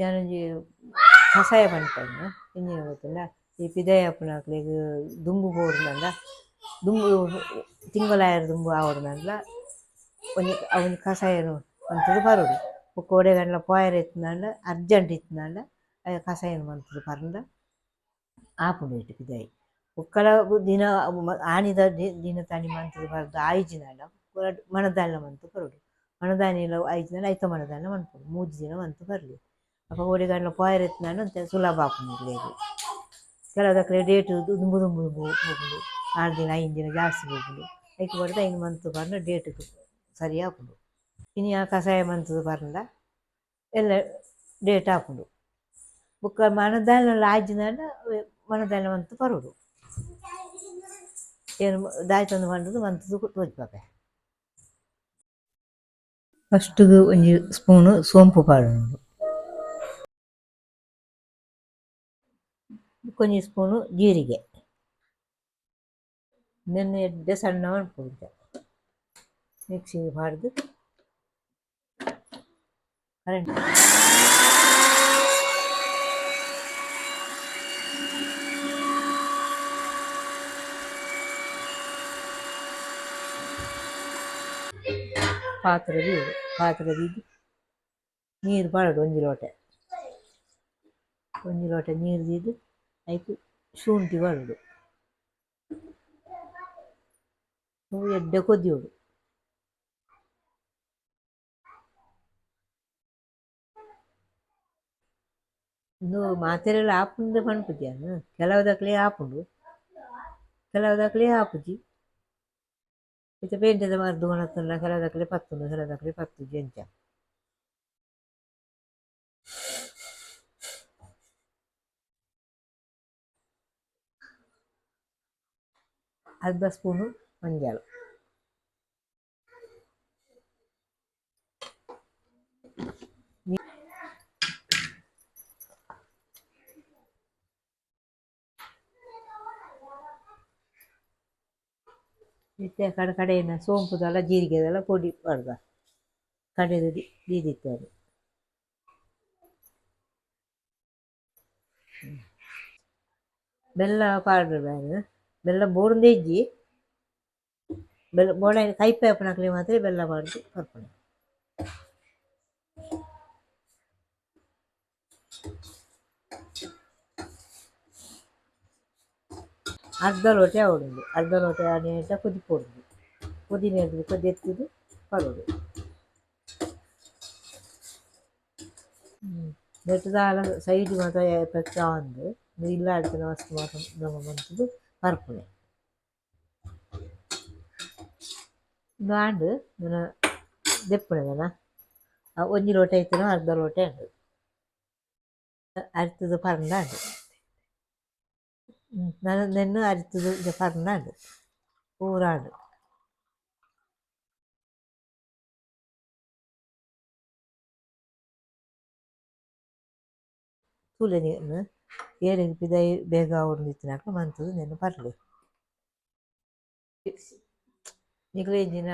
ಯಾನಂಜಿ ಕಷಾಯ ಪನ್ಪುನು ಎಂಚಿನ ಗೊತ್ತುಂಡ ಈ ಪಿದಾಯ ಆಪುನಕ್ಲೆಗ್ ದುಂಬು ಪೋಡುಂಡಲ ದುಂಬು ತಿಂಗೊಲಾಯರೆ ದುಂಬು ಆವೊಡುಂಡಲ ಅವೊಂಜಿ ಕಷಾಯನ್ ಮಂತುದು ಬರೊಡು ಬೊಕ ಒಡೆಗಂಡ್ಲ ಪೋಯರೆ ಇತ್ಂಡ ಅರ್ಜೆಂಟ್ ಇತ್ಂಡ ಕಷಾಯನ್ ಮಂತುದು ಪರ್ಂಡ ಆಪುಂಡು ಐಟ್ ಪಿದಾಯಿ ಒಕ್ಕಲ ದಿನ ಆನಿದ ದಿನ ತನಿ ಮಂತುದು ಬರ್ದು ಆಯಿಜಿನಾಂಡ ಮಣದಾಳ್ನ ಮಂತ್ ಬರೊಡು ಮಣದಾನಿಲ ಆಯಿಜಿನಾಂಡ ಐತ ಮಣದಾಳ್ನ ಮನ್ಪೊಡು ಮೂಜಿ ದಿನ ಮಂತ್ ಬರ್ಲಿ ಅಪ್ಪ ಒಡೆಗಂಡ್ಲ ಪೋಯರೆ ಇತ್ಂಡ ಅಂಚ ಸುಲಭ ಆಪುಂಡು ಇಲೆಗ್ ಕೆಲವುದಕ್ಲೆ ಡೇಟ್ ದುಂಬು ದುಂಬು ದುಂಬು ಪೋಪುಂಡು 4 ದಿನ 5 ದಿನ ಜಾಸ್ತಿ ಪೋಪುಂಡು ಐಕ್ ಬರ್ದು ಐನ್ ಮಂತ್ ಬರ್ನ ಡೇಟ್ ಸರಿ ಆಪುಂಡು ಇನಿ ಆ ಕಷಾಯ ಮಂತುದು ಪರ್ಂಡ ಎಲ್ಲ ಡೇಟ್ ಆಪುಂಡು ಬೊಕ ಮಣದಾಳ್ನ ಆಜಿನಾಂಡ ಮಣದಾಳ್ನ ಮಂತ್ ಬರೊಡು ಏನು ದಾಯ್ತಂದು ಪಂಡದು ಮಂತುದು ತೋಜ್ಪಾಪೆ. ಫಸ್ಟ್‌ಗ್ ಒಂಜಿ ಸ್ಪೂನ್ ಸೋಂಪು ಪಾಡೊಂಡು, ಬೊಕೊಂಜಿ ಸ್ಪೂನ್ ಜೀರಿಗೆ, ನೆನ್ನೆ ಎಡ್ಡೆ ಸಣ್ಣ ಮನ್ಪುಂಡು ಮಿಕ್ಸಿಗ್ ಪಾಡ್ದು ಕರೆಂಟ್ ಪಾತ್ರೆ ದೀದು ನೀರು ಪಾಡೋಡು ಒಂಜಿ ಲೋಟ ನೀರು ದೀದು ಐಕ್ ಶುಂಠಿ ಪಾಡೋಡು ಅವು ಎಡ್ಡೆ ಕೊದಿಯೋಡು ಇಂದು ಮಾತೆರೆಲ ಆಪುಂಡು ಪನ್ಪುಜಿ ಕೆಲವುದಕ್ಲೆ ಆಪುಂಡು ಕೆಲವುದಕ್ಲೆ ಆಪುಜಿ ಇತ್ತೆ ಪೇಂಟದ ಮರ್ದು ಕೊನೊತುಂಡ ಕೆಲವುದಕ್ಲೆ ಪತ್ತುಂಡು ಕೆಲವುದಕ್ಲೆ ಪತ್ತುಜಿ ಎಂಚ. ಅರ್ಧ ಸ್ಪೂನು ಮಂಜಾಳು, ಇತ್ತೆ ಕಡೆನ ಸೋಂಪುದಲ ಜೀರಿಗೆದಲ ಪೊಡಿ ಪಾಡ್ದ ಕಡೆದು ದೀದಿತ್ತೇನೆ. ಬೆಲ್ಲ ಪಾಡ್ರೆ ಬೆಲ್ಲ ಬೋಡಂದೆ ಇಜ್ಜಿ ಬೆಲ್ಲ ಬೋಡ ಕೈಪೆ ಆಪುನಕ್ಲೆ ಮಾತ್ರ ಬೆಲ್ಲ ಪಾಡ್ದು ಬರ್ಪುಂಡು. ಅರ್ಧ ಲೋಟ ಆವೊಡುಂಡು ಅರ್ಧ ಲೋಟ ಆನಿಯಟ ಕುದಿಪೊಡುಂಡು ಕುದಿ ನೀರು ಎತ್ತುದು ಪಡೋಡು ನೆಟ್ಟ್ ದಾಲ ಸೈಡ್ ಮಾತ ಎಫೆಕ್ಟ್ ಆಂದು ಇಲ್ಲ ಆಡ್ತಿನ ವಸ್ತು ಮಾತ ನಮ ಮಂತುದು ಪರ್ಪುನೆ ಆಂಡ್ ದೆಪ್ಪುನೆದನ ಒಂಜಿ ಲೋಟ ಐತನ ಅರ್ಧ ಲೋಟ ಉಂಡು ಅರಿತುದು ಪರ್ಂದಾಂಡು ನೆನ್ನು ಅರಿತುದು ಪರ್ಂದಾಂಡು ಪೂರಾಂಡು ತೂಲೆ ನೀರು ಏರೆಗ್ ಪಿದಾಯಿ ಬೇಗ ಆವೊಂದು ಇತ್ತಿನಕ ಮಂತುದು ನೆನ್ನು ಪರ್ಲೆ ನಿಕ್ಲೆ ಎಂಚಿನ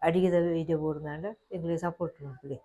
ಅಡಿಗೆದ ವೀಡಿಯೋ ಬೋಡುಂದಾಂಡ ಎಂಕ್ಲೆ ಸಪೋರ್ಟ್ ಮನ್ಪುಲೆ.